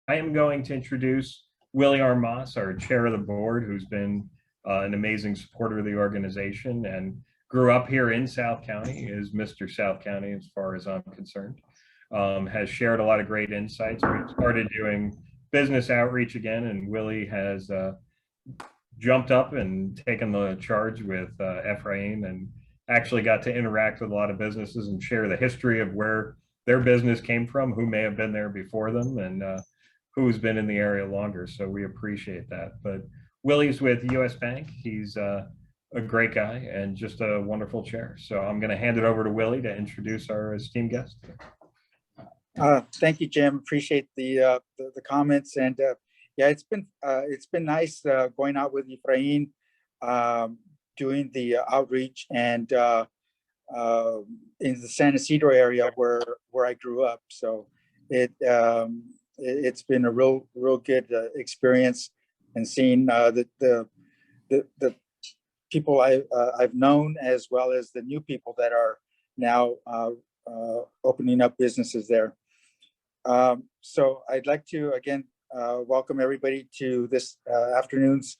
I am going to introduce Willie Armas, our chair of the board, who's been an amazing supporter of the organization and grew up here in South County, is Mr. South County as far as I'm concerned. Has shared a lot of great insights. We started doing business outreach again, and Willie has jumped up and taken the charge with Ephraim and actually got to interact with a lot of businesses and share the history of where their business came from, who may have been there before them, and who's been in the area longer. So we appreciate that. But Willie's with US Bank. He's a great guy and just a wonderful chair. So I'm going to hand it over to Willie to introduce our esteemed guest. Thank you, Jim. Appreciate the comments, and yeah, it's been nice going out with Ephraim, doing the outreach, and in the San Isidro area where I grew up. So it's been a real good experience, and seeing the people I've known, as well as the new people that are now opening up businesses there. So I'd like to again welcome everybody to this afternoon's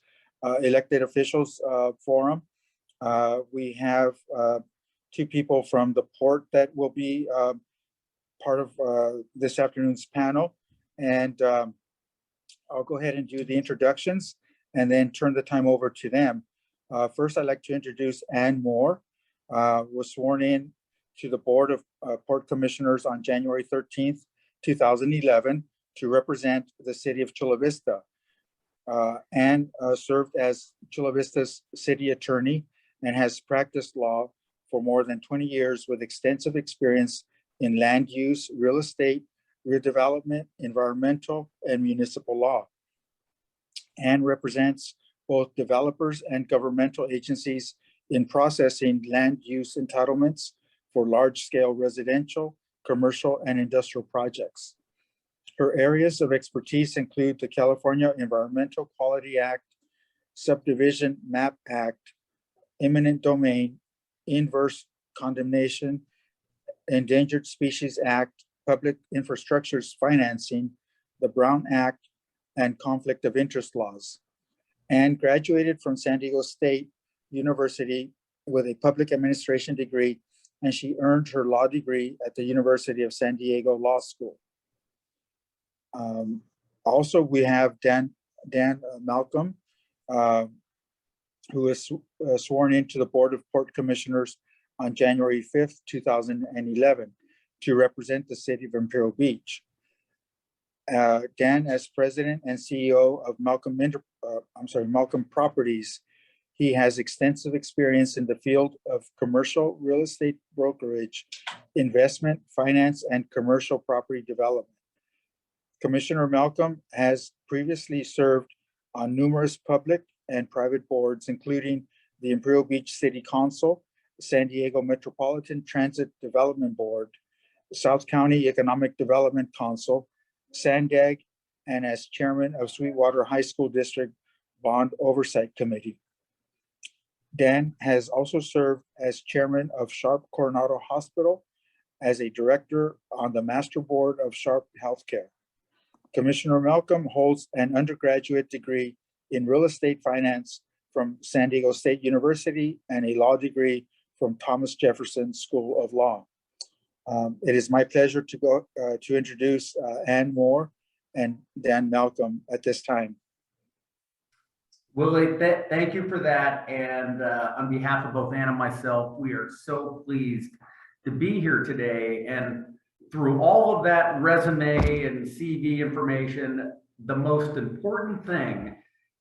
elected officials forum. We have two people from the port that will be part of this afternoon's panel, and I'll go ahead and do the introductions and then turn the time over to them. First, I'd like to introduce Ann Moore, was sworn in to the Board of Port Commissioners on January 13th, 2011 to represent the city of Chula Vista. Ann served as Chula Vista's city attorney and has practiced law for more than 20 years with extensive experience in land use, real estate, redevelopment, environmental, and municipal law. Ann represents both developers and governmental agencies in processing land use entitlements for large-scale residential, commercial, and industrial projects. Her areas of expertise include the California Environmental Quality Act, Subdivision Map Act, eminent domain, inverse condemnation, Endangered Species Act, public infrastructures financing, the Brown Act, and conflict of interest laws. And graduated from San Diego State University with a public administration degree, and she earned her law degree at the University of San Diego Law School. Also, we have Dan Malcolm, who is sworn into the Board of Port Commissioners on January 5th, 2011 to represent the city of Imperial Beach. Dan, as president and CEO of Malcolm Properties, he has extensive experience in the field of commercial real estate brokerage, investment, finance, and commercial property development. Commissioner Malcolm has previously served on numerous public and private boards, including the Imperial Beach City Council, San Diego Metropolitan Transit Development Board, South County Economic Development Council, SANDAG, and as chairman of Sweetwater High School District Bond Oversight Committee. Dan has also served as chairman of Sharp Coronado Hospital, as a director on the master board of Sharp Healthcare. Commissioner Malcolm holds an undergraduate degree in real estate finance from San Diego State University and a law degree from Thomas Jefferson School of Law. It is my pleasure to introduce Ann Moore and Dan Malcolm at this time. Willie, thank you for that. And on behalf of both Ann and myself, we are so pleased to be here today. And through all of that resume and CV information, the most important thing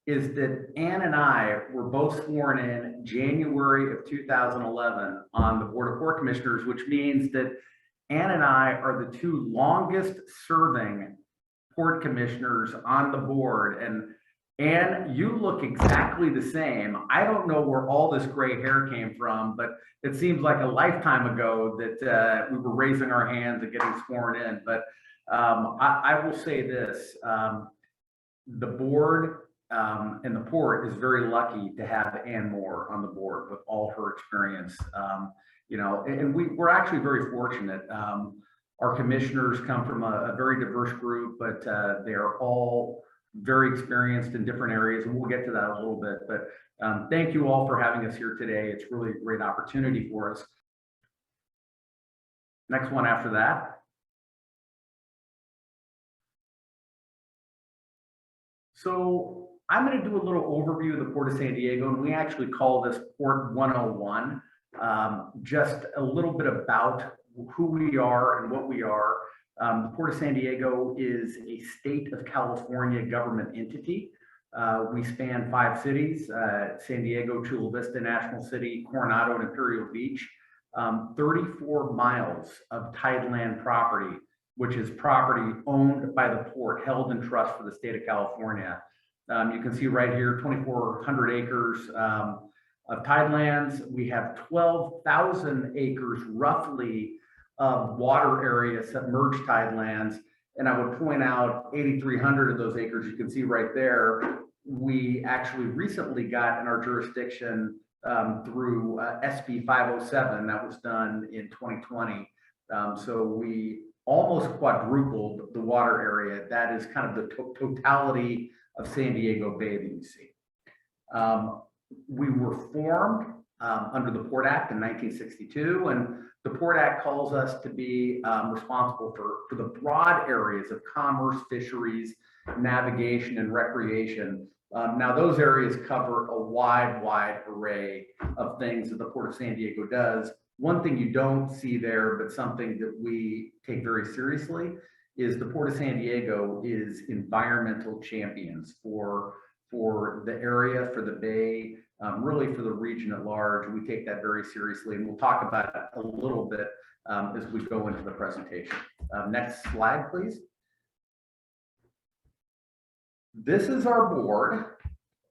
is that Ann and I were both sworn in January of 2011 on the Board of Port Commissioners, which means that Ann and I are the two longest serving port commissioners on the board. And Ann, you look exactly the same. I don't know where all this gray hair came from, but it seems like a lifetime ago that we were raising our hands and getting sworn in. But I will say this, the board and the port is very lucky to have Ann Moore on the board with all her experience. You know, and we're actually very fortunate. Our commissioners come from a very diverse group, but they are all very experienced in different areas, and we'll get to that a little bit. But thank you all for having us here today. It's really a great opportunity for us. Next one after that. So I'm going to do a little overview of the Port of San Diego, and we actually call this Port 101. Just a little bit about who we are and what we are. The Port of San Diego is a state of California government entity. We span 5 cities, San Diego, Chula Vista, National City, Coronado, and Imperial Beach. 34 miles of tideland property, which is property owned by the port, held in trust for the state of California. You can see right here, 2,400 acres of tidelands. We have 12,000 acres roughly of water area, submerged tidelands. And I would point out 8,300 of those acres, you can see right there, we actually recently got in our jurisdiction through SB 507 that was done in 2020. So we almost quadrupled the water area. That is kind of the totality of San Diego Bay that you see. We were formed under the Port Act in 1962, and the Port Act calls us to be responsible for the broad areas of commerce, fisheries, navigation, and recreation. Now, those areas cover a wide array of things that the Port of San Diego does. One thing you don't see there, but something that we take very seriously, is the Port of San Diego is environmental champions for the area, for the bay, really for the region at large. We take that very seriously, and we'll talk about it a little bit as we go into the presentation. Next slide, please. This is our board,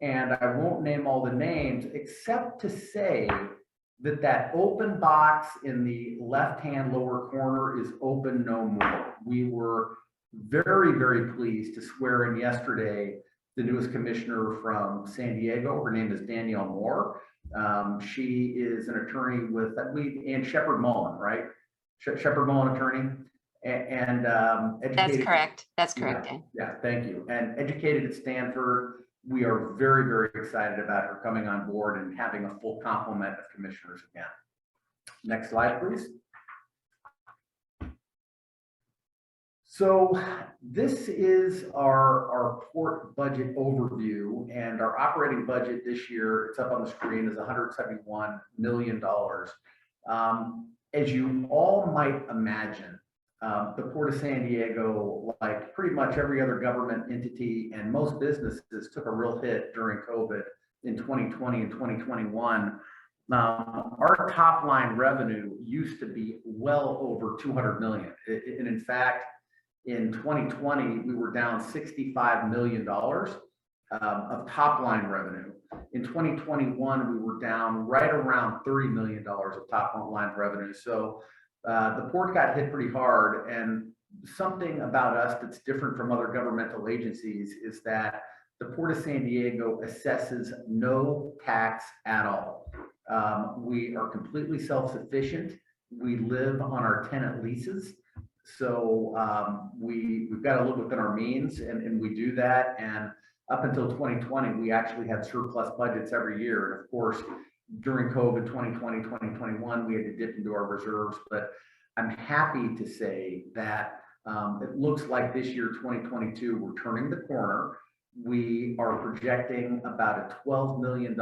and I won't name all the names except to say that that open box in the left-hand lower corner is open no more. We were very pleased to swear in yesterday the newest commissioner from San Diego. Her name is Danielle Moore. She is an attorney with, I believe, Ann Shepard Mullen, right? Shepard Mullen attorney. And educated. That's correct. That's correct. Yeah, thank you. And educated at Stanford. We are very excited about her coming on board and having a full complement of commissioners again. Next slide, please. So this is our port budget overview, and our operating budget this year, it's up on the screen, is $171 million. As you all might imagine, the Port of San Diego, like pretty much every other government entity and most businesses, took a real hit during COVID in 2020 and 2021. Our top line revenue used to be well over 200 million. And in fact, in 2020, we were down $65 million of top line revenue. In 2021, we were down right around $30 million of top line revenue. So the port got hit pretty hard, and something about us that's different from other governmental agencies is that the Port of San Diego assesses no tax at all. We are completely self-sufficient. We live on our tenant leases. So we've got to live within our means, and we do that. And up until 2020, we actually had surplus budgets every year. And of course, during COVID 2020, 2021, we had to dip into our reserves. But I'm happy to say that it looks like this year, 2022, we're turning the corner. We are projecting about a $12 million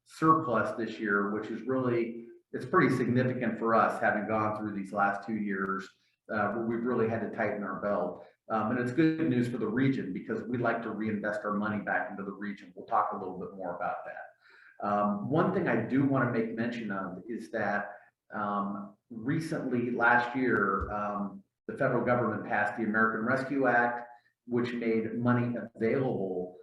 surplus this year, which is really, it's pretty significant for us, having gone through these last 2 years where we've really had to tighten our belt. And it's good news for the region because we like to reinvest our money back into the region. We'll talk a little bit more about that. One thing I do want to make mention of is that recently, last year, the federal government passed the American Rescue Act, which made money available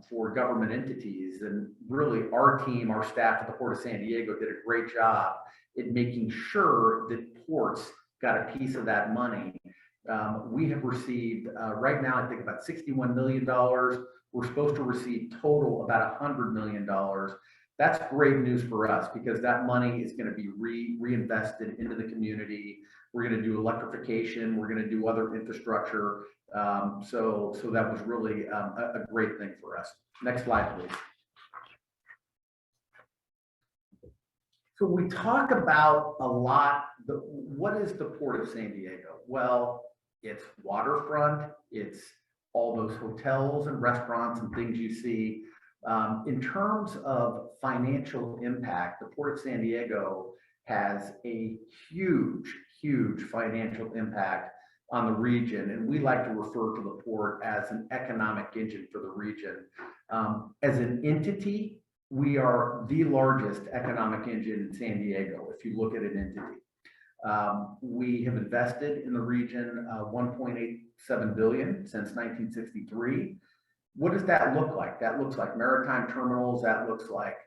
for government entities. And really, our team, our staff at the Port of San Diego did a great job in making sure that ports got a piece of that money. We have received, right now, I think about $61 million. We're supposed to receive total about $100 million. That's great news for us because that money is going to be reinvested into the community. We're going to do electrification. We're going to do other infrastructure. So that was really a great thing for us. Next slide, please. So we talk about a lot, what is the Port of San Diego? Well, it's waterfront, it's all those hotels and restaurants and things you see. In terms of financial impact, the Port of San Diego has a huge financial impact on the region, and we like to refer to the port as an economic engine for the region. As an entity, we are the largest economic engine in San Diego, if you look at an entity. We have invested in the region $1.87 billion since 1963. What does that look like? That looks like maritime terminals, that looks like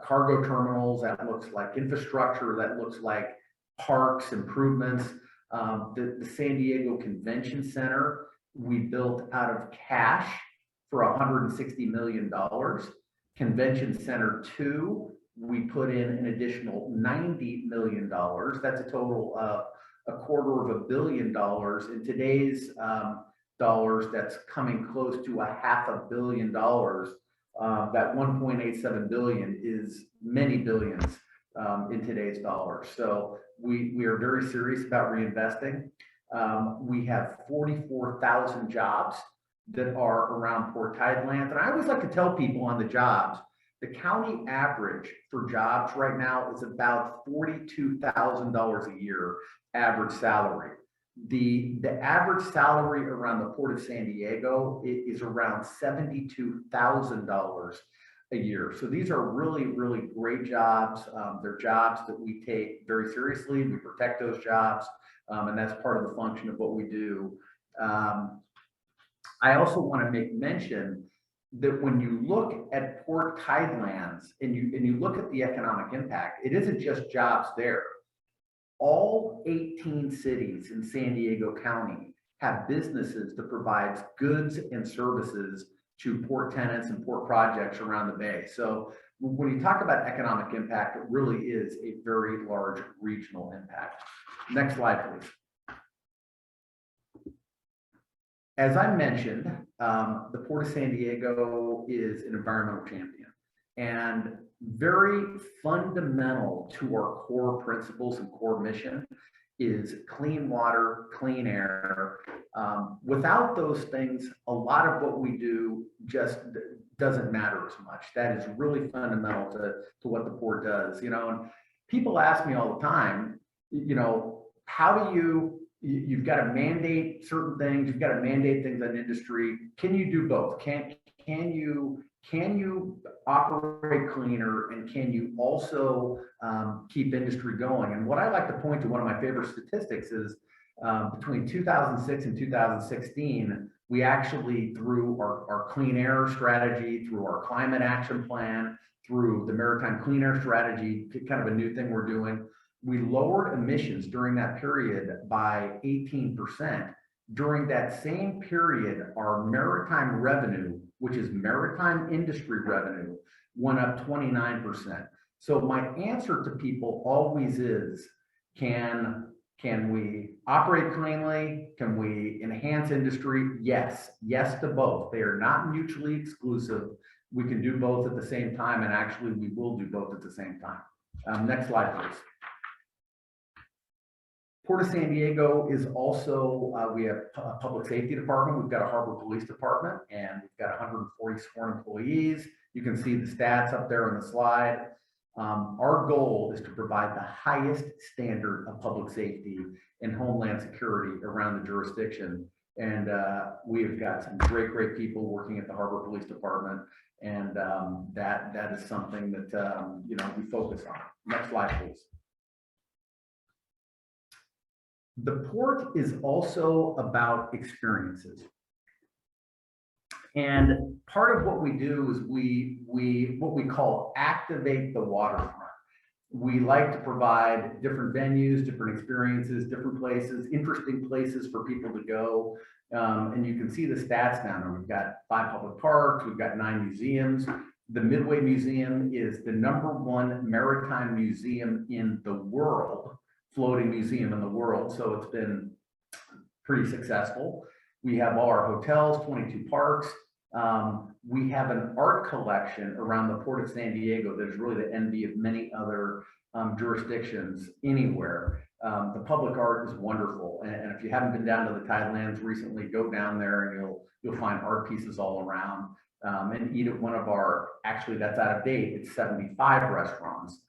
cargo terminals, that looks like infrastructure, that looks like parks, improvements. The San Diego Convention Center, we built out of cash for $160 million. Convention Center 2, we put in an additional $90 million. That's a total of $250 million. In today's dollars, that's coming close to $500 million. That 1.87 billion is many billions in today's dollars. So we are very serious about reinvesting. We have 44,000 jobs that are around Port Tidelands. And I always like to tell people on the jobs, the county average for jobs right now is about $42,000 a year average salary. The average salary around the Port of San Diego is around $72,000 a year. So these are really great jobs. They're jobs that we take very seriously. We protect those jobs, and that's part of the function of what we do. I also want to make mention that when you look at Port Tidelands and you look at the economic impact, it isn't just jobs there. All 18 cities in San Diego County have businesses that provides goods and services to port tenants and port projects around the bay. So when you talk about economic impact, it really is a very large regional impact. Next slide, please. As I mentioned, the Port of San Diego is an environmental champion, and very fundamental to our core principles and core mission is clean water, clean air. Without those things, a lot of what we do just doesn't matter as much. That is really fundamental to what the port does. You know, and people ask me all the time, you know, how do you've got to mandate certain things, you've got to mandate things on industry. Can you do both? Can you operate cleaner, and can you also keep industry going? And what I like to point to, one of my favorite statistics is between 2006 and 2016, we actually, through our clean air strategy, through our climate action plan, through the maritime clean air strategy, kind of a new thing we're doing, we lowered emissions during that period by 18%. During that same period, our maritime revenue, which is maritime industry revenue, went up 29%. So my answer to people always is, can we operate cleanly? Can we enhance industry? Yes, yes to both. They are not mutually exclusive. We can do both at the same time, and actually we will do both at the same time. Next slide, please. Port of San Diego is also, we have a public safety department, we've got a harbor police department, and we've got 140 sworn employees. You can see the stats up there on the slide. Our goal is to provide the highest standard of public safety and homeland security around the jurisdiction. And we have got some great people working at the harbor police department, and that is something that you know, we focus on. Next slide, please. The port is also about experiences. And part of what we do is what we call activate the waterfront. We like to provide different venues, different experiences, different places, interesting places for people to go. And you can see the stats down there. We've got 5 public parks, we've got 9 museums. The Midway Museum is the #1 maritime museum in the world floating museum in the world. So it's been pretty successful. We have all our hotels, 22 parks. We have an art collection around the Port of San Diego that is really the envy of many other jurisdictions anywhere. The public art is wonderful, and if you haven't been down to the Tidelands recently, go down there and you'll find art pieces all around. And eat at one of our, actually that's out of date, it's 75 restaurants.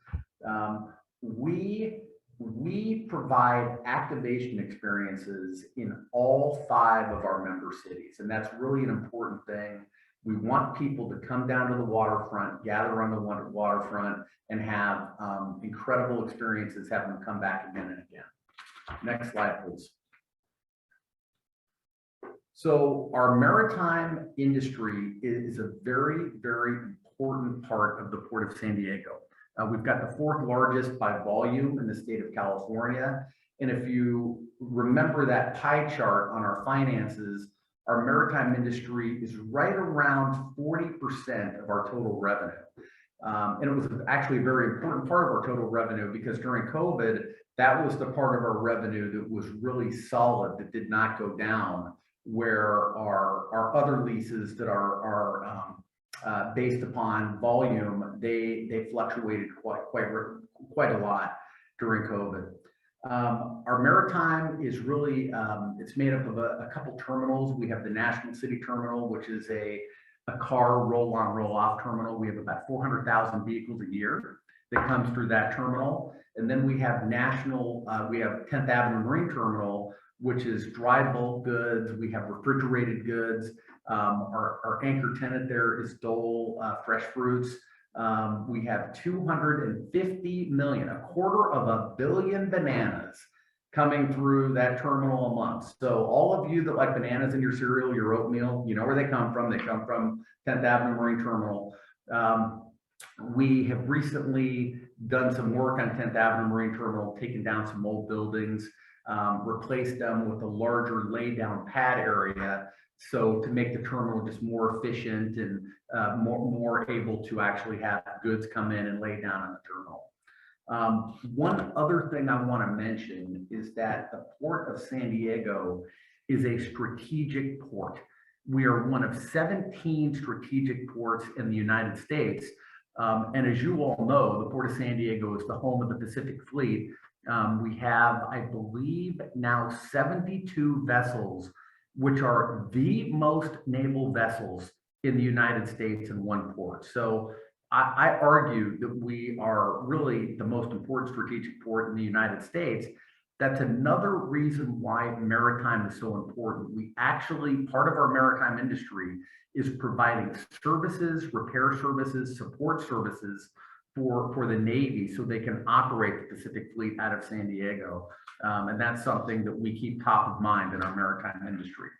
We provide activation experiences in all 5 of our member cities, and that's really an important thing. We want people to come down to the waterfront, gather on the waterfront, and have incredible experiences, have them come back again and again. Next slide, please. So our maritime industry is a very, very important part of the Port of San Diego. We've got the 4th largest by volume in the state of California. And if you remember that pie chart on our finances, our maritime industry is right around 40% of our total revenue. And it was actually a very important part of our total revenue because during COVID, that was the part of our revenue that was really solid, that did not go down, where our other leases that are based upon volume, they fluctuated quite a lot during COVID. Our maritime is really, it's made up of a couple terminals. We have the National City Terminal, which is a car roll-on, roll-off terminal. We have about 400,000 vehicles a year that comes through that terminal. And then we have we have 10th Avenue Marine Terminal, which is dry bulk goods. We have refrigerated goods. Our anchor tenant there is Dole Fresh Fruits. We have 250 million, $250 million bananas coming through that terminal a month. So all of you that like bananas in your cereal, your oatmeal, you know where they come from. They come from 10th Avenue Marine Terminal. We have recently done some work on 10th Avenue Marine Terminal, taken down some old buildings, replaced them with a larger laydown pad area. So to make the terminal just more efficient and more able to actually have goods come in and lay down on the terminal. One other thing I want to mention is that the Port of San Diego is a strategic port. We are one of 17 strategic ports in the United States. And as you all know, the Port of San Diego is the home of the Pacific Fleet. We have, I believe, now 72 vessels, which are the most naval vessels in the United States in one port. So I argue that we are really the most important strategic port in the United States. That's another reason why maritime is so important. We actually, part of our maritime industry is providing services, repair services, support services for the Navy so they can operate the Pacific Fleet out of San Diego. And that's something that we keep top of mind in our maritime industry.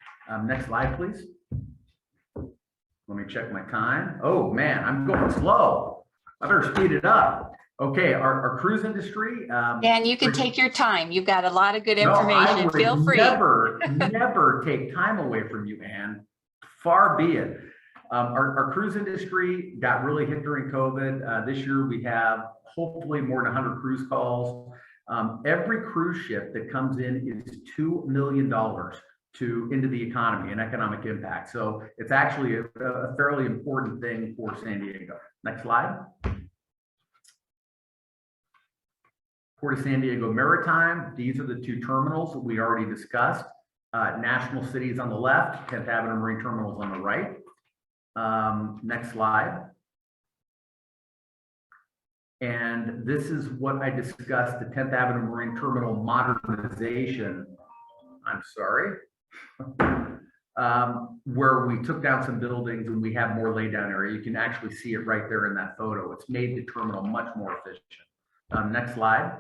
Next slide, please. Let me check my time. Oh man, I'm going slow. I better speed it up. Okay, our cruise industry. Dan, you can take your time. You've got a lot of good No, information. I would Feel free. never take time away from you, Ann. Far be it. Our cruise industry got really hit during COVID. This year we have hopefully more than 100 cruise calls. Every cruise ship that comes in is $2 million into the economy and economic impact. So it's actually a fairly important thing for San Diego. Next slide. Port of San Diego Maritime. These are the 2 terminals that we already discussed. National City is on the left, 10th Avenue Marine Terminal is on the right. Next slide. And this is what I discussed, the 10th Avenue Marine Terminal modernization. I'm sorry. Where we took down some buildings and we have more laydown area. You can actually see it right there in that photo. It's made the terminal much more efficient. Next slide.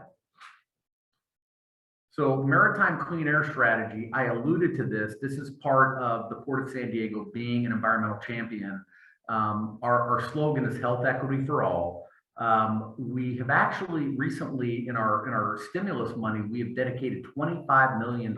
So maritime clean air strategy, I alluded to this. This is part of the Port of San Diego being an environmental champion. Our slogan is health equity for all. We have actually recently in our stimulus money, we have dedicated $25 million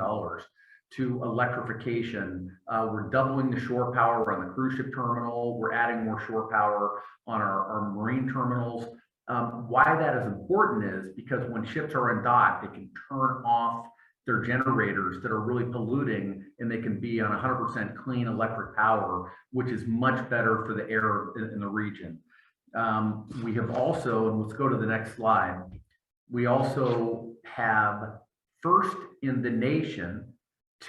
to electrification. We're doubling the shore power on the cruise ship terminal. We're adding more shore power on our marine terminals. Why that is important is because when ships are in dock, they can turn off their generators that are really polluting, and they can be on 100% clean electric power, which is much better for the air in the region. We have also, and let's go to the next slide, we also have first in the nation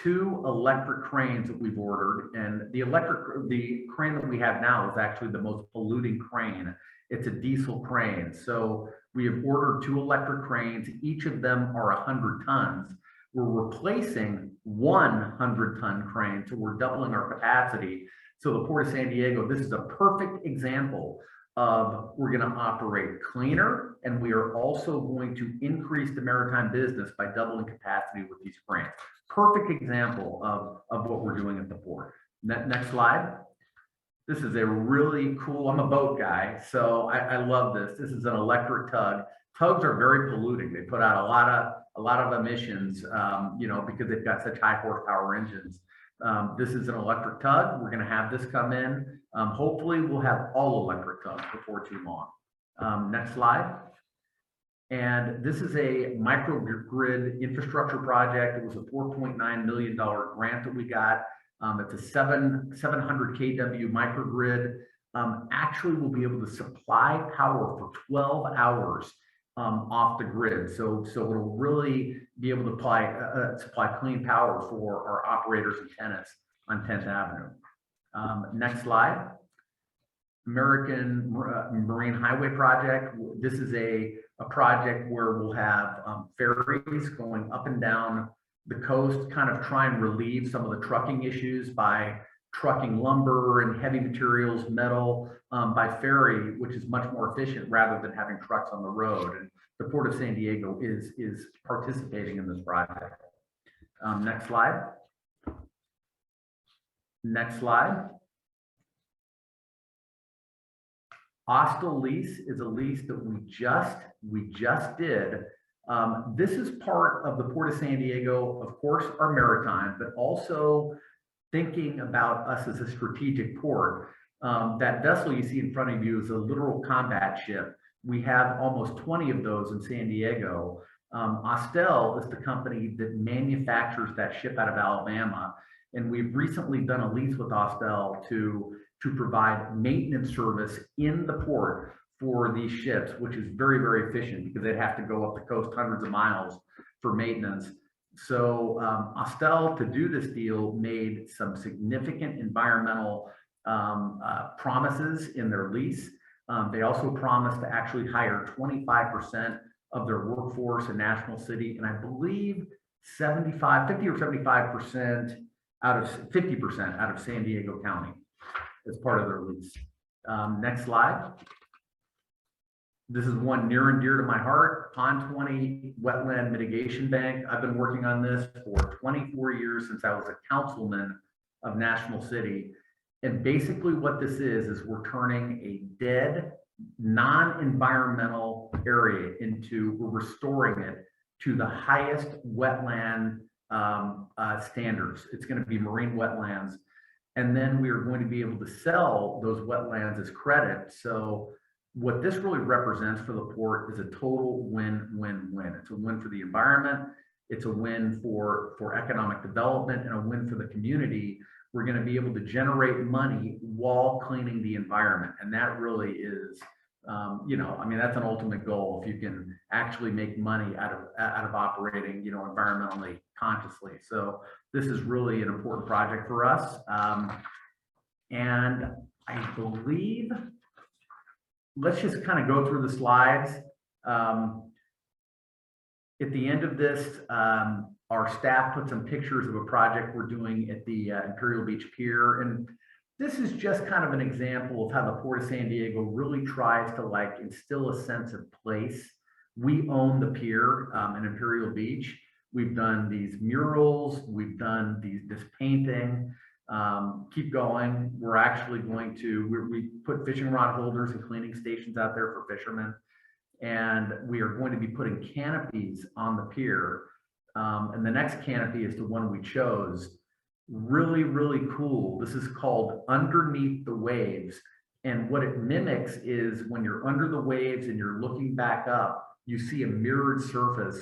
2 electric cranes that we've ordered, and the crane that we have now is actually the most polluting crane. It's a diesel crane. So we have ordered 2 electric cranes. Each of them are 100 tons. We're replacing 100-ton crane, so we're doubling our capacity. So the Port of San Diego, this is a perfect example of we're going to operate cleaner, and we are also going to increase the maritime business by doubling capacity with these cranes. Perfect example of what we're doing at the port. Next slide. This is a really cool, I'm a boat guy, so I love this. This is an electric tug. Tugs are very polluting. They put out a lot of emissions, you know, because they've got such high horsepower engines. This is an electric tug. We're going to have this come in. Hopefully we'll have all electric tugs before too long. Next slide. And this is a microgrid infrastructure project. It was a $4.9 million grant that we got. It's a 700 kW microgrid. Actually, we'll be able to supply power for 12 hours off the grid. So it'll really be able to supply clean power for our operators and tenants on 10th Avenue. Next slide. American Marine Highway Project. This is a project where we'll have ferries going up and down the coast, kind of try and relieve some of the trucking issues by trucking lumber and heavy materials, metal by ferry, which is much more efficient rather than having trucks on the road. And the Port of San Diego is participating in this project. Next slide. Next slide. Hostel lease is a lease that we just did. This is part of the Port of San Diego, of course, our maritime, but also thinking about us as a strategic port. That vessel you see in front of you is a littoral combat ship. We have almost 20 of those in San Diego. Austal is the company that manufactures that ship out of Alabama. And we've recently done a lease with Austal to provide maintenance service in the port for these ships, which is very, very efficient because they'd have to go up the coast hundreds of miles for maintenance. So Austal, to do this deal, made some significant environmental promises in their lease. They also promised to actually hire 25% of their workforce in National City, and I believe 50 or 75% out of 50% out of San Diego County as part of their lease. Next slide. This is one near and dear to my heart, Pond 20 Wetland Mitigation Bank. I've been working on this for 24 years since I was a councilman of National City. And basically what this is we're turning a dead, non-environmental area we're restoring it to the highest wetland standards. It's going to be marine wetlands. And then we are going to be able to sell those wetlands as credit. So what this really represents for the port is a total win-win-win. It's a win for the environment. It's a win for economic development and a win for the community. We're going to be able to generate money while cleaning the environment. And that really is, you know, I mean, that's an ultimate goal if you can actually make money out of operating, you know, environmentally consciously. So this is really an important project for us. And I believe, let's just kind of go through the slides. At the end of this, our staff put some pictures of a project we're doing at the Imperial Beach Pier. And this is just kind of an example of how the Port of San Diego really tries to like instill a sense of place. We own the pier in Imperial Beach. We've done these murals, we've done this painting. Keep going. We're actually going to, we put fishing rod holders and cleaning stations out there for fishermen. And we are going to be putting canopies on the pier. And the next canopy is the one we chose. Really, really cool. This is called Underneath the Waves. And what it mimics is when you're under the waves and you're looking back up, you see a mirrored surface.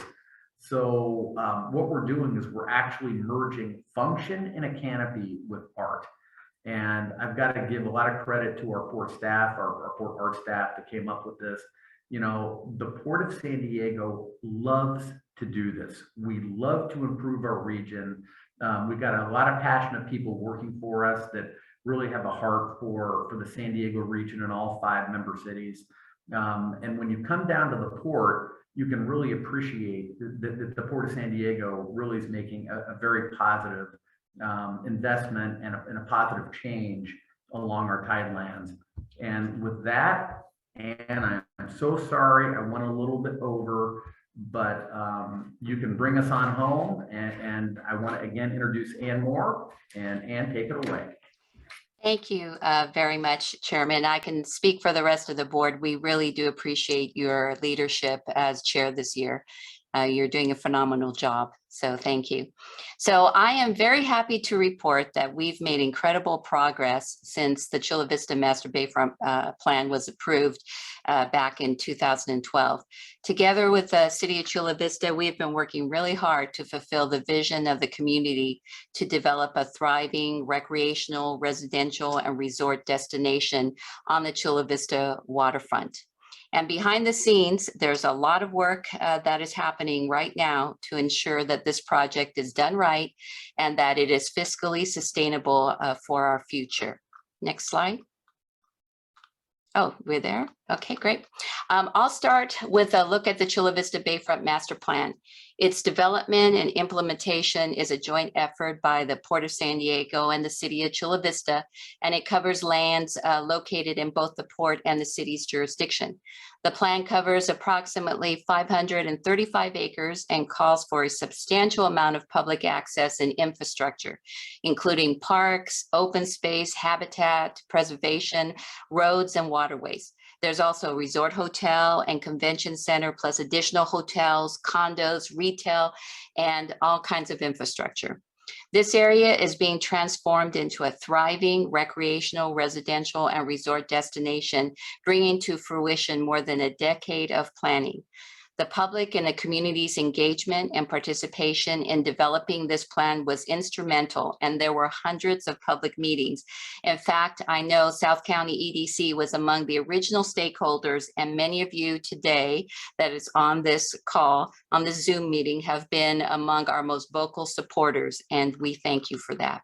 So what we're doing is we're actually merging function in a canopy with art. And I've got to give a lot of credit to our port staff, our port art staff that came up with this. You know, the Port of San Diego loves to do this. We love to improve our region. We've got a lot of passionate people working for us that really have a heart for the San Diego region and all 5 member cities. And when you come down to the port, you can really appreciate that the Port of San Diego really is making a very positive investment and a positive change along our tidelands. And with that, and I'm so sorry, I went a little bit over, but you can bring us on home. And I want to again introduce Ann Moore, and Ann, take it away. Thank you very much, Chairman. I can speak for the rest of the board. We really do appreciate your leadership as chair this year. You're doing a phenomenal job, so thank you. So I am very happy to report that we've made incredible progress since the Chula Vista Master Bayfront Plan was approved back in 2012. Together with the City of Chula Vista, we've been working really hard to fulfill the vision of the community to develop a thriving recreational, residential, and resort destination on the Chula Vista waterfront. And behind the scenes, there's a lot of work that is happening right now to ensure that this project is done right and that it is fiscally sustainable for our future. Next slide. Oh, we're there? Okay, great. I'll start with a look at the Chula Vista Bayfront Master Plan. Its development and implementation is a joint effort by the Port of San Diego and the City of Chula Vista, and it covers lands located in both the port and the city's jurisdiction. The plan covers approximately 535 acres and calls for a substantial amount of public access and infrastructure, including parks, open space, habitat, preservation, roads, and waterways. There's also a resort hotel and convention center, plus additional hotels, condos, retail, and all kinds of infrastructure. This area is being transformed into a thriving recreational, residential, and resort destination, bringing to fruition more than a decade of planning. The public and the community's engagement and participation in developing this plan was instrumental, and there were hundreds of public meetings. In fact, I know South County EDC was among the original stakeholders, and many of you today that is on this call, on this Zoom meeting, have been among our most vocal supporters, and we thank you for that.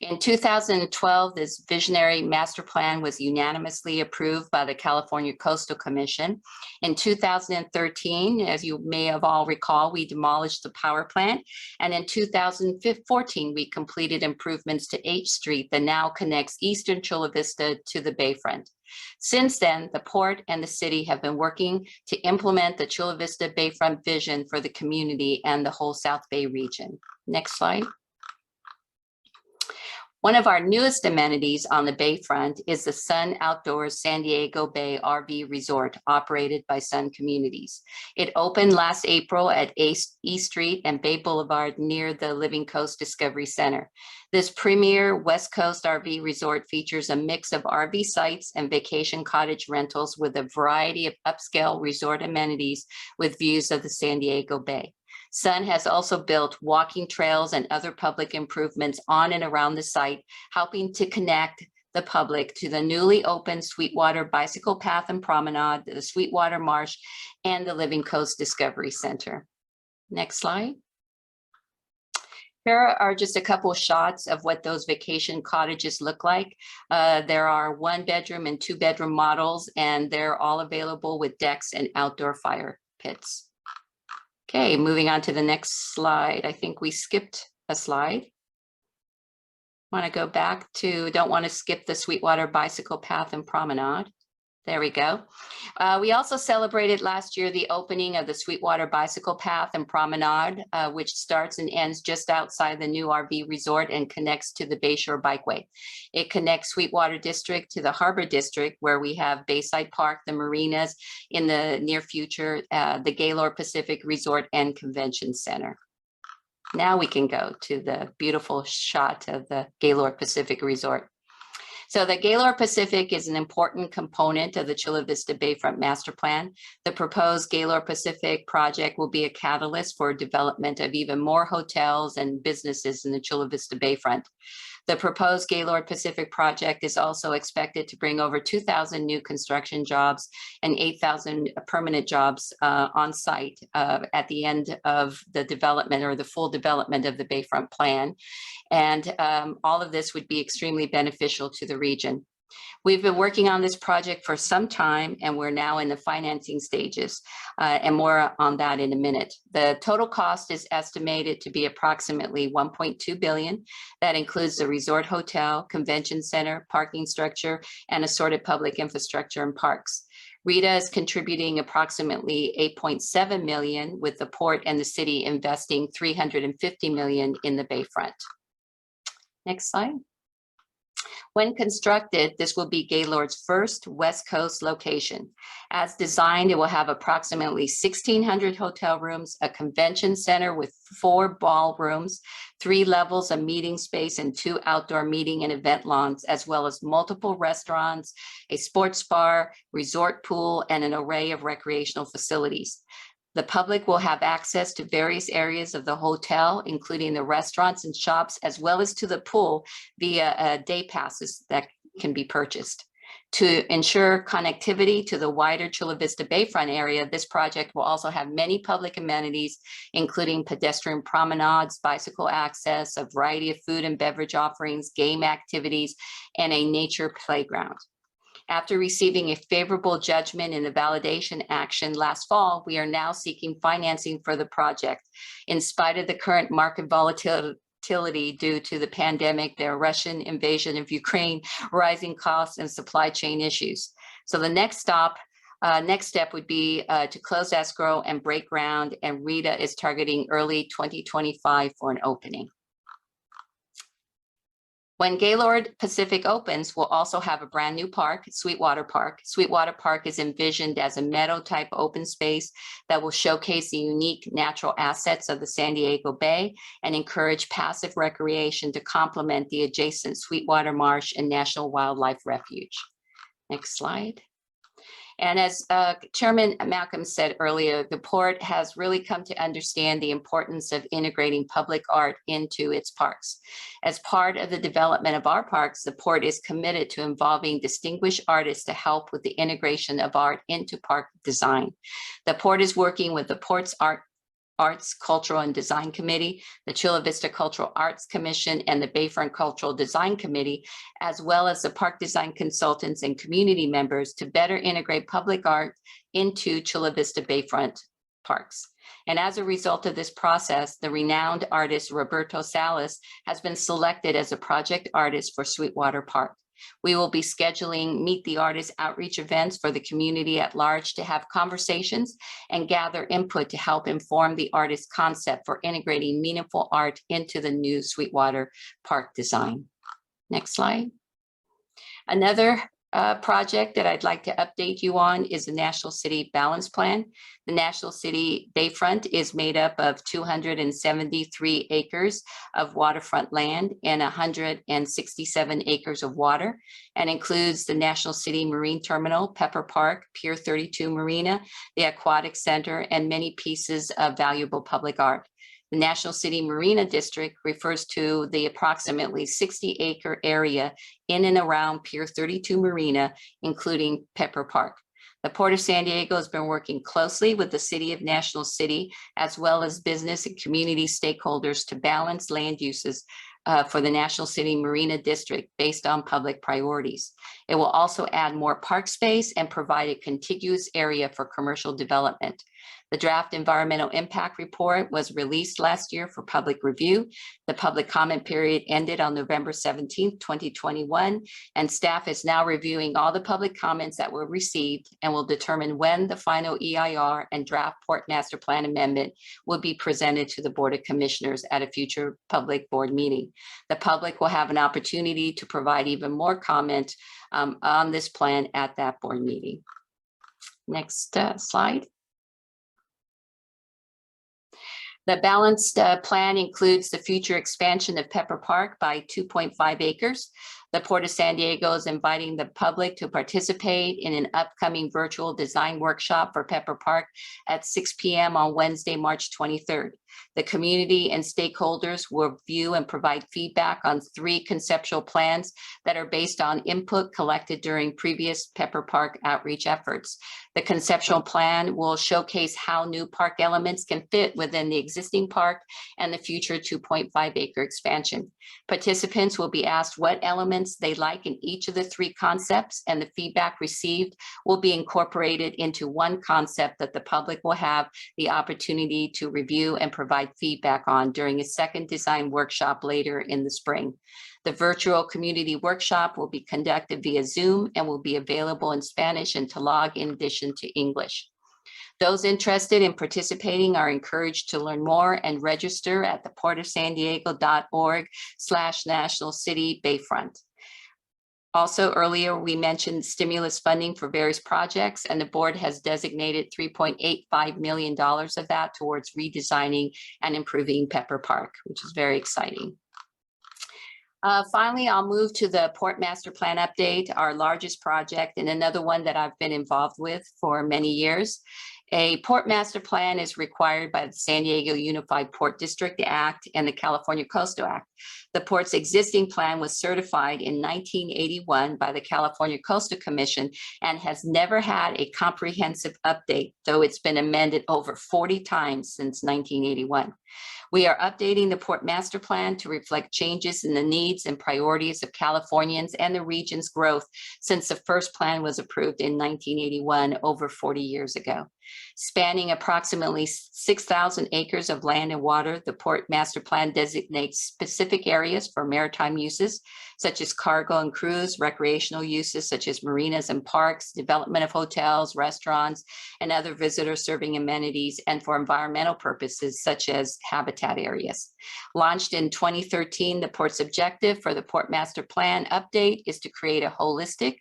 In 2012, this visionary master plan was unanimously approved by the California Coastal Commission. In 2013, as you may have all recall, we demolished the power plant. And in 2014, we completed improvements to H Street that now connects Eastern Chula Vista to the Bayfront. Since then, the port and the city have been working to implement the Chula Vista Bayfront vision for the community and the whole South Bay region. Next slide. One of our newest amenities on the Bayfront is the Sun Outdoors San Diego Bay RV Resort, operated by Sun Communities. It opened last April at East Street and Bay Boulevard near the Living Coast Discovery Center. This premier West Coast RV resort features a mix of RV sites and vacation cottage rentals with a variety of upscale resort amenities with views of the San Diego Bay. Sun has also built walking trails and other public improvements on and around the site, helping to connect the public to the newly opened Sweetwater Bicycle Path and Promenade, the Sweetwater Marsh, and the Living Coast Discovery Center. Next slide. Here are just a couple of shots of what those vacation cottages look like. There are 1-bedroom and 2-bedroom models, and they're all available with decks and outdoor fire pits. Okay, moving on to the next slide. I think we skipped a slide. Want to go back to, don't want to skip the Sweetwater Bicycle Path and Promenade. There we go. We also celebrated last year the opening of the Sweetwater Bicycle Path and Promenade, which starts and ends just outside the new RV resort and connects to the Bayshore Bikeway. It connects Sweetwater District to the Harbor District, where we have Bayside Park, the marinas, in the near future, the Gaylord Pacific Resort and Convention Center. Now we can go to the beautiful shot of the Gaylord Pacific Resort. So the Gaylord Pacific is an important component of the Chula Vista Bayfront Master Plan. The proposed Gaylord Pacific project will be a catalyst for development of even more hotels and businesses in the Chula Vista Bayfront. The proposed Gaylord Pacific project is also expected to bring over 2,000 new construction jobs and 8,000 permanent jobs on site at the end of the development or the full development of the Bayfront plan. And all of this would be extremely beneficial to the region. We've been working on this project for some time, and we're now in the financing stages, and more on that in a minute. The total cost is estimated to be approximately $1.2 billion. That includes the resort hotel, convention center, parking structure, and assorted public infrastructure and parks. RITA is contributing approximately $8.7 million, with the port and the city investing $350 million in the Bayfront. Next slide. When constructed, this will be Gaylord's first West Coast location. As designed, it will have approximately 1,600 hotel rooms, a convention center with 4 ballrooms, 3 levels of meeting space, and 2 outdoor meeting and event lawns, as well as multiple restaurants, a sports bar, resort pool, and an array of recreational facilities. The public will have access to various areas of the hotel, including the restaurants and shops, as well as to the pool via day passes that can be purchased. To ensure connectivity to the wider Chula Vista Bayfront area, this project will also have many public amenities, including pedestrian promenades, bicycle access, a variety of food and beverage offerings, game activities, and a nature playground. After receiving a favorable judgment in the validation action last fall, we are now seeking financing for the project. In spite of the current market volatility due to the pandemic, the Russian invasion of Ukraine, rising costs, and supply chain issues. So the next step would be to close escrow and break ground, and RITA is targeting early 2025 for an opening. When Gaylord Pacific opens, we'll also have a brand new park, Sweetwater Park. Sweetwater Park is envisioned as a meadow-type open space that will showcase the unique natural assets of the San Diego Bay and encourage passive recreation to complement the adjacent Sweetwater Marsh and National Wildlife Refuge. Next slide. And as Chairman Malcolm said earlier, the port has really come to understand the importance of integrating public art into its parks. As part of the development of our parks, the port is committed to involving distinguished artists to help with the integration of art into park design. The port is working with the Port's Arts, Cultural and Design Committee, the Chula Vista Cultural Arts Commission, and the Bayfront Cultural Design Committee, as well as the park design consultants and community members to better integrate public art into Chula Vista Bayfront parks. And as a result of this process, the renowned artist Roberto Salas has been selected as a project artist for Sweetwater Park. We will be scheduling Meet the Artist outreach events for the community at large to have conversations and gather input to help inform the artist concept for integrating meaningful art into the new Sweetwater Park design. Next slide. Another project that I'd like to update you on is the National City Balance Plan. The National City Bayfront is made up of 273 acres of waterfront land and 167 acres of water, and includes the National City Marine Terminal, Pepper Park, Pier 32 Marina, the Aquatic Center, and many pieces of valuable public art. The National City Marina District refers to the approximately 60-acre area in and around Pier 32 Marina, including Pepper Park. The Port of San Diego has been working closely with the City of National City, as well as business and community stakeholders to balance land uses for the National City Marina District based on public priorities. It will also add more park space and provide a contiguous area for commercial development. The draft environmental impact report was released last year for public review. The public comment period ended on November 17, 2021, and staff is now reviewing all the public comments that were received and will determine when the final EIR and draft Port Master Plan amendment will be presented to the Board of Commissioners at a future public board meeting. The public will have an opportunity to provide even more comment on this plan at that board meeting. Next slide. The balanced plan includes the future expansion of Pepper Park by 2.5 acres. The Port of San Diego is inviting the public to participate in an upcoming virtual design workshop for Pepper Park at 6 p.m. on Wednesday, March 23rd. The community and stakeholders will view and provide feedback on 3 conceptual plans that are based on input collected during previous Pepper Park outreach efforts. The conceptual plan will showcase how new park elements can fit within the existing park and the future 2.5-acre expansion. Participants will be asked what elements they like in each of the 3 concepts, and the feedback received will be incorporated into one concept that the public will have the opportunity to review and provide feedback on during a second design workshop later in the spring. The virtual community workshop will be conducted via Zoom and will be available in Spanish and Tagalog in addition to English. Those interested in participating are encouraged to learn more and register at theportofsandiego.org/National City Bayfront. Also, earlier we mentioned stimulus funding for various projects, and the board has designated $3.85 million of that towards redesigning and improving Pepper Park, which is very exciting. Finally, I'll move to the Port Master Plan update, our largest project and another one that I've been involved with for many years. A Port Master Plan is required by the San Diego Unified Port District Act and the California Coastal Act. The port's existing plan was certified in 1981 by the California Coastal Commission and has never had a comprehensive update, though it's been amended over 40 times since 1981. We are updating the Port Master Plan to reflect changes in the needs and priorities of Californians and the region's growth since the first plan was approved in 1981, over 40 years ago. Spanning approximately 6,000 acres of land and water, the Port Master Plan designates specific areas for maritime uses, such as cargo and cruise, recreational uses such as marinas and parks, development of hotels, restaurants, and other visitor-serving amenities, and for environmental purposes such as habitat areas. Launched in 2013, the port's objective for the Port Master Plan update is to create a holistic,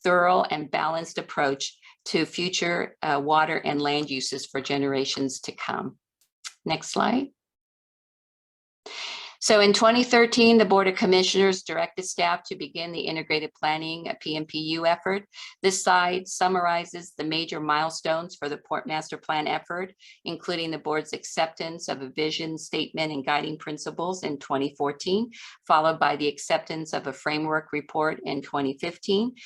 thorough, and balanced approach to future water and land uses for generations to come. Next slide. So in 2013, the Board of Commissioners directed staff to begin the integrated planning PMPU effort. This slide summarizes the major milestones for the Port Master Plan effort, including the board's acceptance of a vision statement and guiding principles in 2014, followed by the acceptance of a framework report in 2015.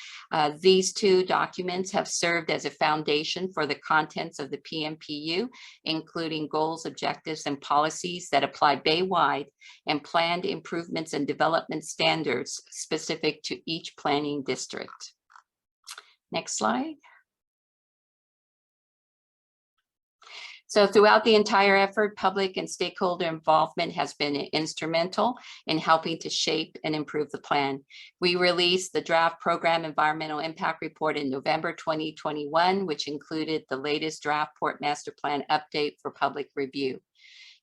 These 2 documents have served as a foundation for the contents of the PMPU, including goals, objectives, and policies that apply Bay-wide, and planned improvements and development standards specific to each planning district. Next slide. So throughout the entire effort, public and stakeholder involvement has been instrumental in helping to shape and improve the plan. We released the draft program environmental impact report in November 2021, which included the latest draft Port Master Plan update for public review.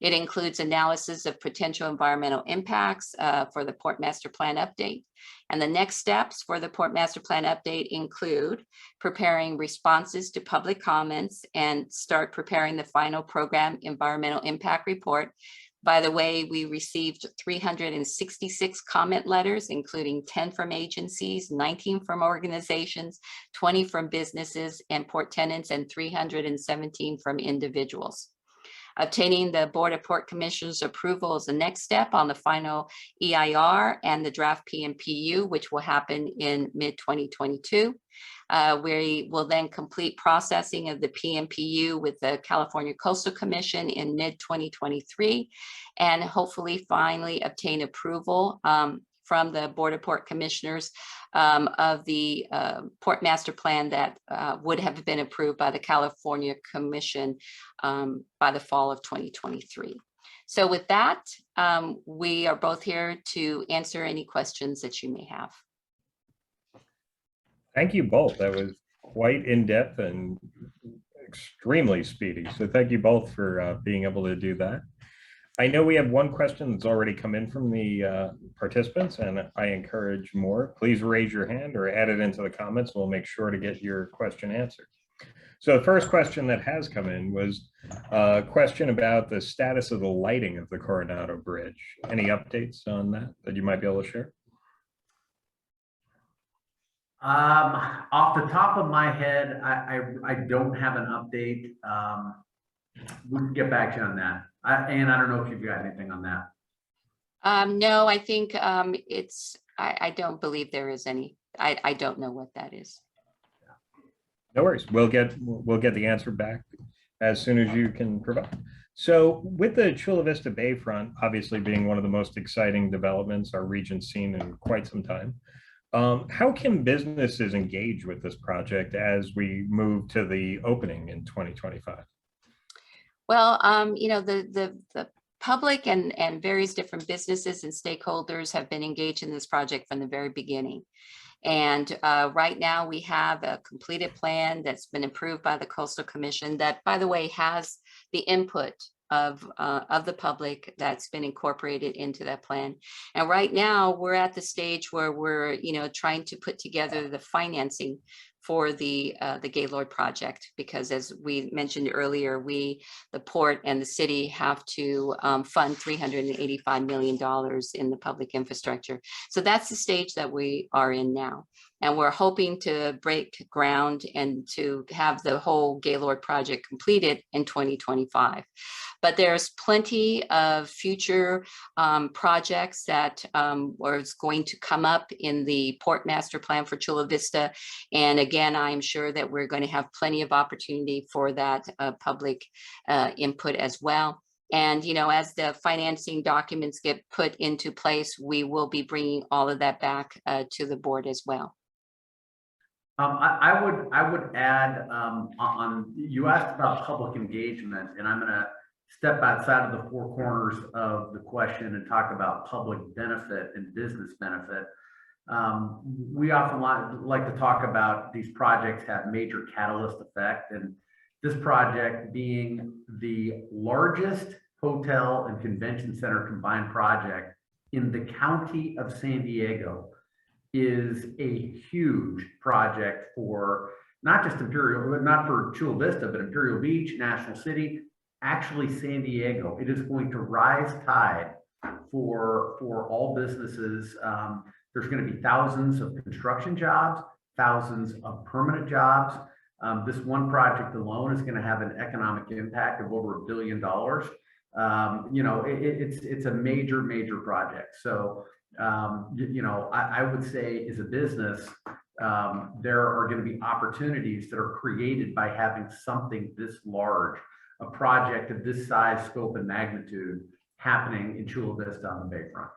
It includes analysis of potential environmental impacts for the Port Master Plan update. And the next steps for the Port Master Plan update include preparing responses to public comments and start preparing the final program environmental impact report. By the way, we received 366 comment letters, including 10 from agencies, 19 from organizations, 20 from businesses and port tenants, and 317 from individuals. Obtaining the Board of Port Commissioners approval is the next step on the final EIR and the draft PMPU, which will happen in mid-2022. We will then complete processing of the PMPU with the California Coastal Commission in mid-2023, and hopefully finally obtain approval from the Board of Port Commissioners of the Port Master Plan that would have been approved by the California Commission by the fall of 2023. So with that, we are both here to answer any questions that you may have. Thank you both. That was quite in-depth and extremely speedy. So thank you both for being able to do that. I know we have one question that's already come in from the participants, and I encourage more. Please raise your hand or add it into the comments. We'll make sure to get your question answered. So the first question that has come in was a question about the status of the lighting of the Coronado Bridge. Any updates on that you might be able to share? Off the top of my head, I don't have an update. We can get back to you on that. And I don't know if you've got anything on that. No, I think I don't believe there is any. I don't know what that is. No worries. We'll get the answer back as soon as you can provide. So with the Chula Vista Bayfront obviously being one of the most exciting developments our region's seen in quite some time, how can businesses engage with this project as we move to the opening in 2025? Well, the public and various different businesses and stakeholders have been engaged in this project from the very beginning. And right now we have a completed plan that's been approved by the Coastal Commission that, by the way, has the input of the public that's been incorporated into that plan. And right now we're at the stage where we're, trying to put together the financing for the Gaylord project, because as we mentioned earlier, the port and the city have to fund $385 million in the public infrastructure. So that's the stage that we are in now. And we're hoping to break ground and to have the whole Gaylord project completed in 2025. But there's plenty of future projects that was going to come up in the Port Master Plan for Chula Vista. And again, I'm sure that we're going to have plenty of opportunity for that public input as well. And, as the financing documents get put into place, we will be bringing all of that back to the board as well. I would add you asked about public engagement, and I'm going to step outside of the four corners of the question and talk about public benefit and business benefit. We often like to talk about these projects have major catalyst effect, and this project being the largest hotel and convention center combined project in the county of San Diego is a huge project for not just not for Chula Vista, but Imperial Beach, National City, actually San Diego. It is going to rise tide for all businesses. There's going to be thousands of construction jobs, thousands of permanent jobs. This one project alone is going to have an economic impact of over $1 billion. It's a major project. So, I would say as a business, there are going to be opportunities that are created by having something this large, a project of this size, scope, and magnitude happening in Chula Vista on the Bayfront.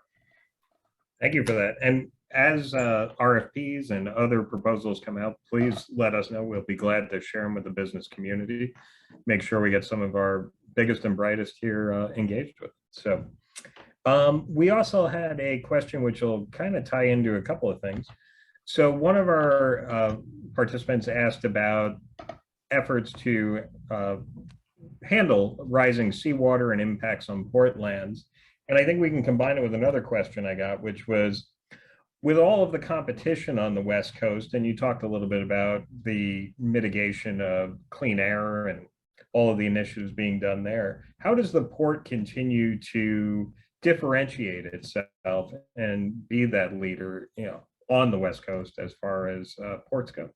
Thank you for that. And as RFPs and other proposals come out, please let us know. We'll be glad to share them with the business community. Make sure we get some of our biggest and brightest here engaged with. So we also had a question which will kind of tie into a couple of things. So one of our participants asked about efforts to handle rising seawater and impacts on port lands. And I think we can combine it with another question I got, which was, with all of the competition on the West Coast, and you talked a little bit about the mitigation of clean air and all of the initiatives being done there, how does the port continue to differentiate itself and be that leader, on the West Coast as far as ports go?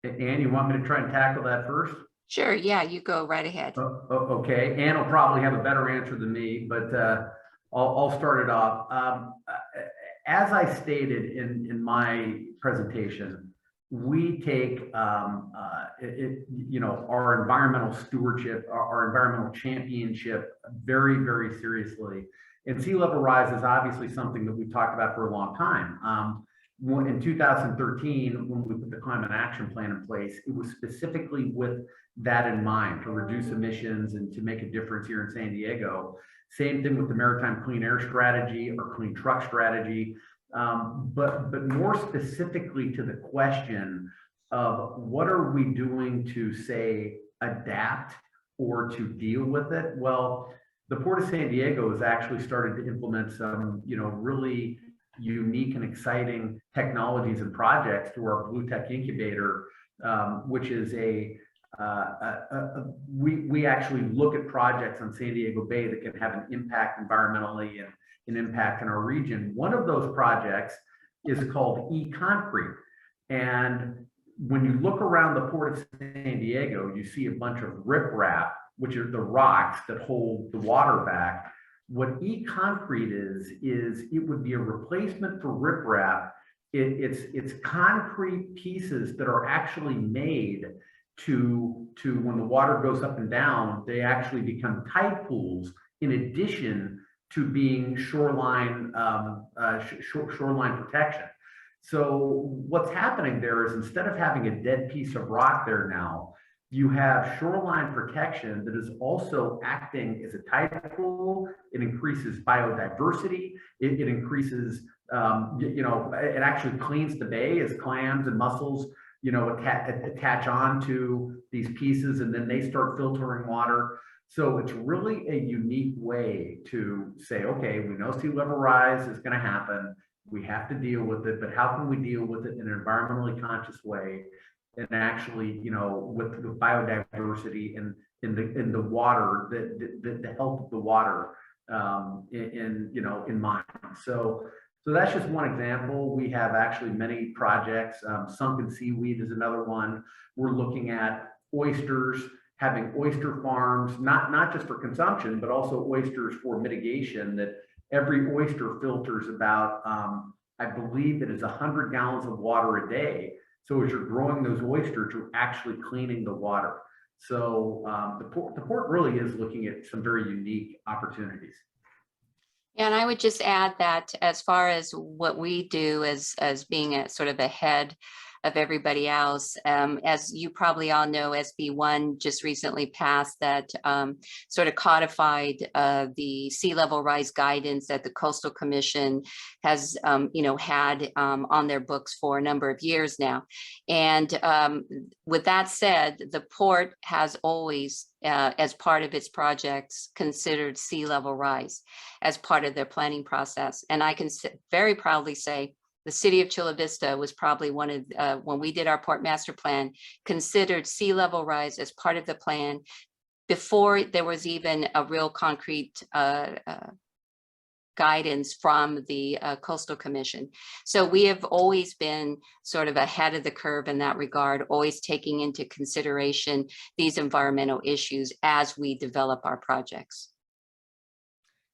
Ann, you want me to try and tackle that first? Sure. Yeah, you go right ahead. Okay. Ann will probably have a better answer than me, but I'll start it off. As I stated in my presentation, we take our environmental stewardship, our environmental championship very seriously. And sea level rise is obviously something that we've talked about for a long time. In 2013, when we put the Climate Action Plan in place, it was specifically with that in mind, to reduce emissions and to make a difference here in San Diego. Same thing with the Maritime Clean Air Strategy or Clean Truck Strategy. But more specifically to the question of what are we doing to, say, adapt or to deal with it? Well, the Port of San Diego has actually started to implement some, really unique and exciting technologies and projects through our Blue Tech Incubator, which is we actually look at projects on San Diego Bay that can have an impact environmentally and an impact in our region. One of those projects is called E-Concrete. And when you look around the Port of San Diego, you see a bunch of riprap, which are the rocks that hold the water back. What E-Concrete is it would be a replacement for riprap. It's concrete pieces that are actually made to when the water goes up and down, they actually become tide pools in addition to being shoreline shoreline protection. So what's happening there is instead of having a dead piece of rock there now, you have shoreline protection that is also acting as a tide pool. It increases biodiversity. It increases, it actually cleans the bay as clams and mussels, attach on to these pieces and then they start filtering water. So it's really a unique way to say, okay, we know sea level rise is going to happen. We have to deal with it, but how can we deal with it in an environmentally conscious way? And actually, with biodiversity and in the water, the health of the water in mind. So that's just one example. We have actually many projects. Sunken seaweed is another one. We're looking at oysters, having oyster farms, not just for consumption, but also oysters for mitigation. That every oyster filters about, I believe it is 100 gallons of water a day. So as you're growing those oysters, you're actually cleaning the water. So the port really is looking at some very unique opportunities. And I would just add that as far as what we do as being a sort of ahead of everybody else, as you probably all know, SB1 just recently passed that sort of codified the sea level rise guidance that the Coastal Commission has, had on their books for a number of years now. And with that said, the port has always, as part of its projects, considered sea level rise as part of their planning process. And I can very proudly say the city of Chula Vista was probably one of, when we did our port master plan, considered sea level rise as part of the plan before there was even a real concrete guidance from the Coastal Commission. So we have always been sort of ahead of the curve in that regard, always taking into consideration these environmental issues as we develop our projects.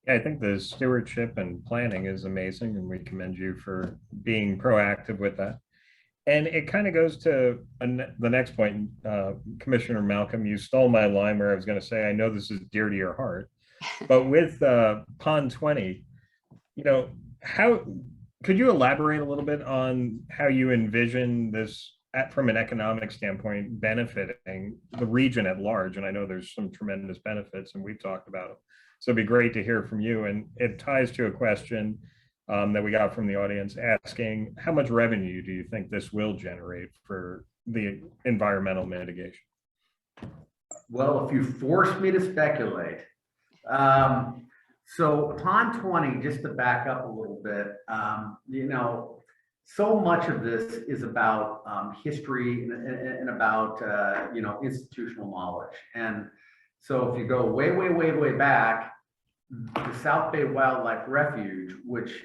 Yeah, I think the stewardship and planning is amazing, and we commend you for being proactive with that. And it kind of goes to the next point, Commissioner Malcolm, you stole my line where I was going to say, I know this is dear to your heart, but with Pond 20, how could you elaborate a little bit on how you envision this from an economic standpoint benefiting the region at large? And I know there's some tremendous benefits, and we've talked about it. So it'd be great to hear from you. And it ties to a question that we got from the audience asking, how much revenue do you think this will generate for the environmental mitigation? Well, if you force me to speculate, so Pond 20, just to back up a little bit, so much of this is about history and about, institutional knowledge. And so if you go way, way, way, way back, the South Bay Wildlife Refuge, which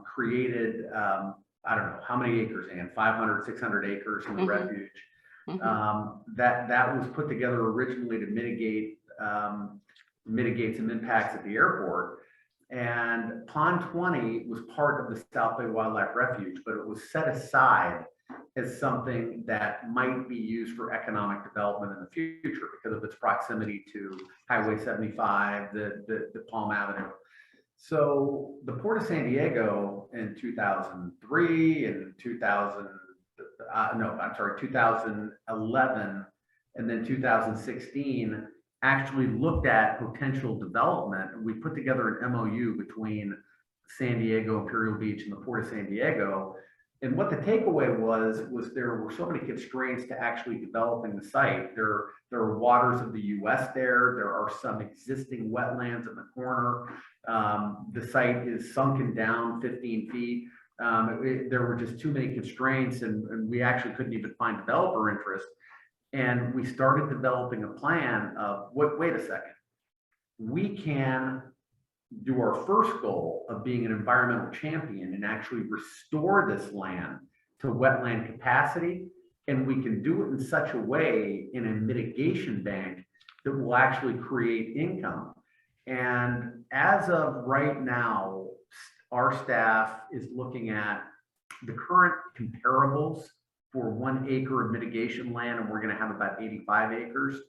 created, I don't know how many acres, and 500, 600 acres in the refuge, that was put together originally to mitigate some impacts at the airport. And Pond 20 was part of the South Bay Wildlife Refuge, but it was set aside as something that might be used for economic development in the future because of its proximity to Highway 75, the Palm Avenue. So the Port of San Diego in 2003 and 2011, and then 2016 actually looked at potential development. And we put together an MOU between San Diego, Imperial Beach, and the Port of San Diego. And what the takeaway was there were so many constraints to actually developing the site. There are waters of the US there. There are some existing wetlands in the corner. The site is sunken down 15 feet. There were just too many constraints, and we actually couldn't even find developer interest. And we started developing a plan of, wait a second, we can do our first goal of being an environmental champion and actually restore this land to wetland capacity. And we can do it in such a way in a mitigation bank that will actually create income. And as of right now, our staff is looking at the current comparables for 1 acre of mitigation land, and we're going to have about 85 acres.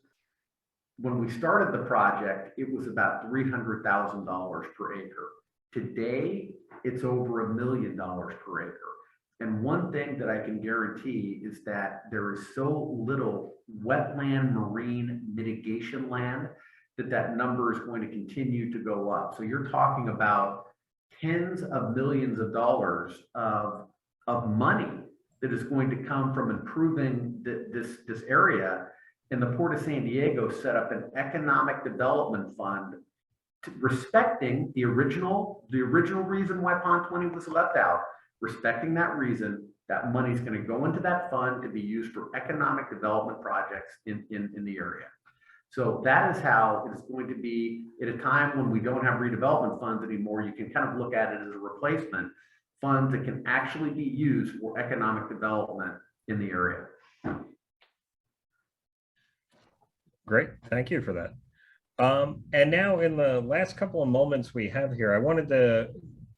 When we started the project, it was about $300,000 per acre. Today, it's over $1 million per acre. And one thing that I can guarantee is that there is so little wetland marine mitigation land that that number is going to continue to go up. So you're talking about tens of millions of dollars of money that is going to come from improving this area. And the Port of San Diego set up an economic development fund respecting the original reason why Pond 20 was left out. Respecting that reason, that money is going to go into that fund to be used for economic development projects in the area. So that is how it is going to be at a time when we don't have redevelopment funds anymore. You can kind of look at it as a replacement fund that can actually be used for economic development in the area. Great, thank you for that. And now in the last couple of moments we have here, I wanted to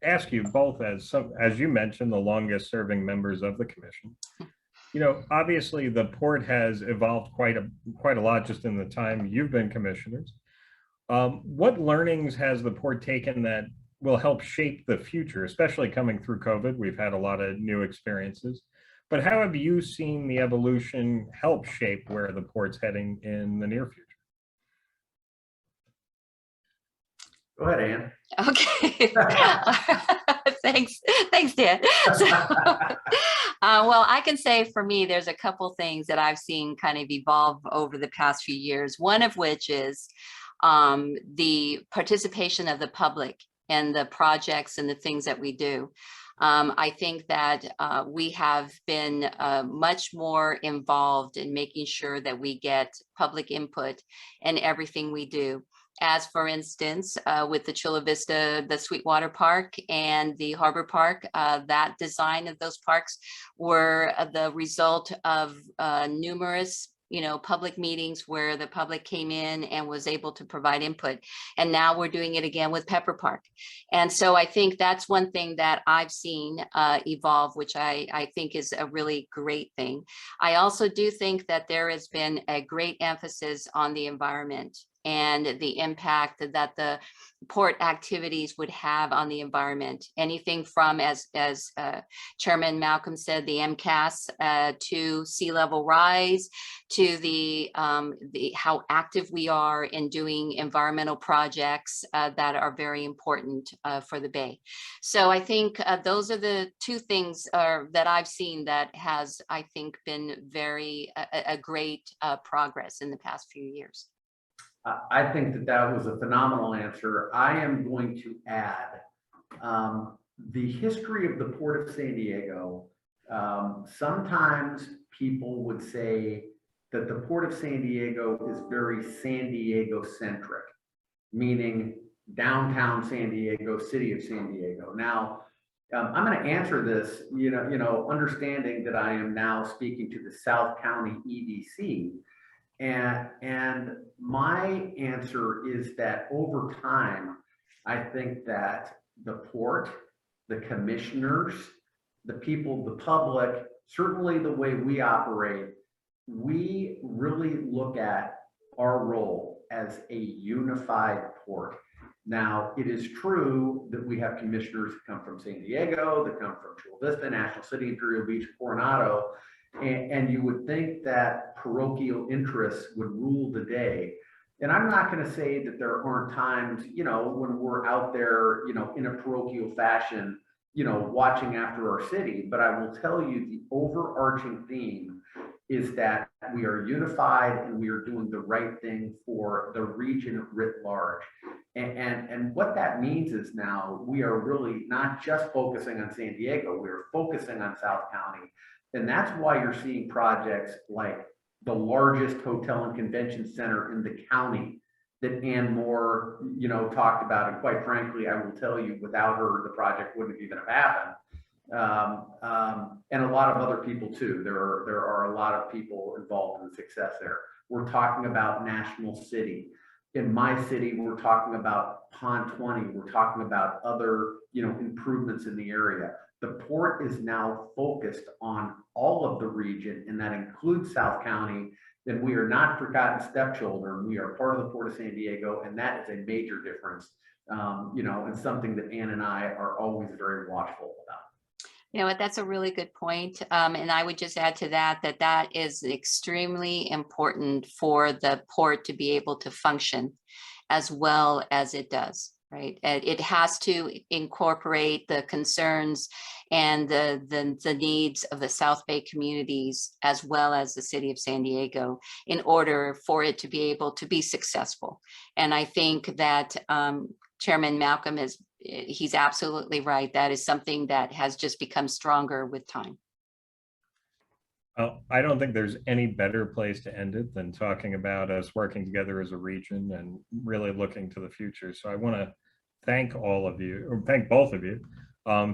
ask you both, as you mentioned, the longest serving members of the commission. You know, obviously the port has evolved quite a lot just in the time you've been commissioners. What learnings has the port taken that will help shape the future, especially coming through COVID? We've had a lot of new experiences, but how have you seen the evolution help shape where the port's heading in the near future? Go ahead, Ann. Okay. Thanks, Dan. So, well, I can say for me, there's a couple things that I've seen kind of evolve over the past few years. One of which is the participation of the public and the projects and the things that we do. I think that we have been much more involved in making sure that we get public input in everything we do. As for instance, with the Chula Vista, the Sweetwater Park and the Harbor Park, that design of those parks were the result of numerous public meetings where the public came in and was able to provide input. And now we're doing it again with Pepper Park. And so I think that's one thing that I've seen evolve, which I think is a really great thing. I also do think that there has been a great emphasis on the environment and the impact that the port activities would have on the environment. Anything from, as Chairman Malcolm said, the MCAS to sea level rise, to the how active we are in doing environmental projects that are very important for the Bay. So I think those are the two things that I've seen that has, I think, been very a great progress in the past few years. I think that was a phenomenal answer. I am going to add the history of the Port of San Diego. Sometimes people would say that the Port of San Diego is very San Diego centric, meaning downtown San Diego, city of San Diego. Now, I'm going to answer this, understanding that I am now speaking to the South County EDC. And my answer is that over time, I think that the port, the commissioners, the people, the public, certainly the way we operate, we really look at our role as a unified port. Now, it is true that we have commissioners that come from San Diego, that come from Chula Vista, National City, Imperial Beach, Coronado, and you would think that parochial interests would rule the day. And I'm not going to say that there aren't times, when we're out there, in a parochial fashion, watching after our city. But I will tell you the overarching theme is that we are unified and we are doing the right thing for the region writ large. And what that means is now we are really not just focusing on San Diego, we are focusing on South County. And that's why you're seeing projects like the largest hotel and convention center in the county that Ann Moore, talked about. And quite frankly, I will tell you, without her, the project wouldn't even have happened. And a lot of other people too. There are a lot of people involved in the success there. We're talking about National City. In my city, we're talking about Pond 20. We're talking about other, improvements in the area. The port is now focused on all of the region, and that includes South County. Then we are not forgotten stepchildren. We are part of the Port of San Diego, and that is a major difference, and something that Ann and I are always very watchful about. You know what, that's a really good point. And I would just add to that, that is extremely important for the port to be able to function as well as it does, right? It has to incorporate the concerns and the needs of the South Bay communities as well as the city of San Diego in order for it to be able to be successful. And I think that Chairman Malcolm he's absolutely right. That is something that has just become stronger with time. Well, I don't think there's any better place to end it than talking about us working together as a region and really looking to the future. So I want to thank all of you, or thank both of you,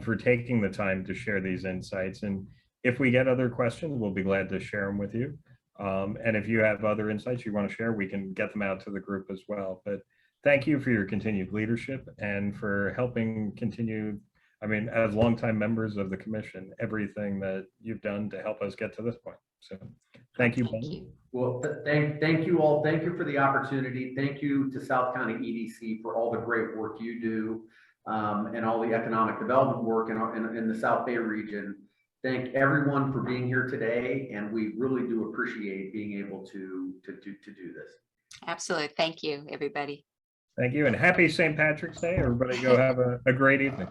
for taking the time to share these insights. And if we get other questions, we'll be glad to share them with you. And if you have other insights you want to share, we can get them out to the group as well. But thank you for your continued leadership and for helping continue, as longtime members of the commission, everything that you've done to help us get to this point. So thank you. Thank you. Well, thank you all. Thank you for the opportunity. Thank you to South County EDC for all the great work you do, and all the economic development work in the South Bay region. Thank everyone for being here today, and we really do appreciate being able to do this. Absolutely. Thank you, everybody. Thank you, and happy St. Patrick's Day. Everybody go have a great evening.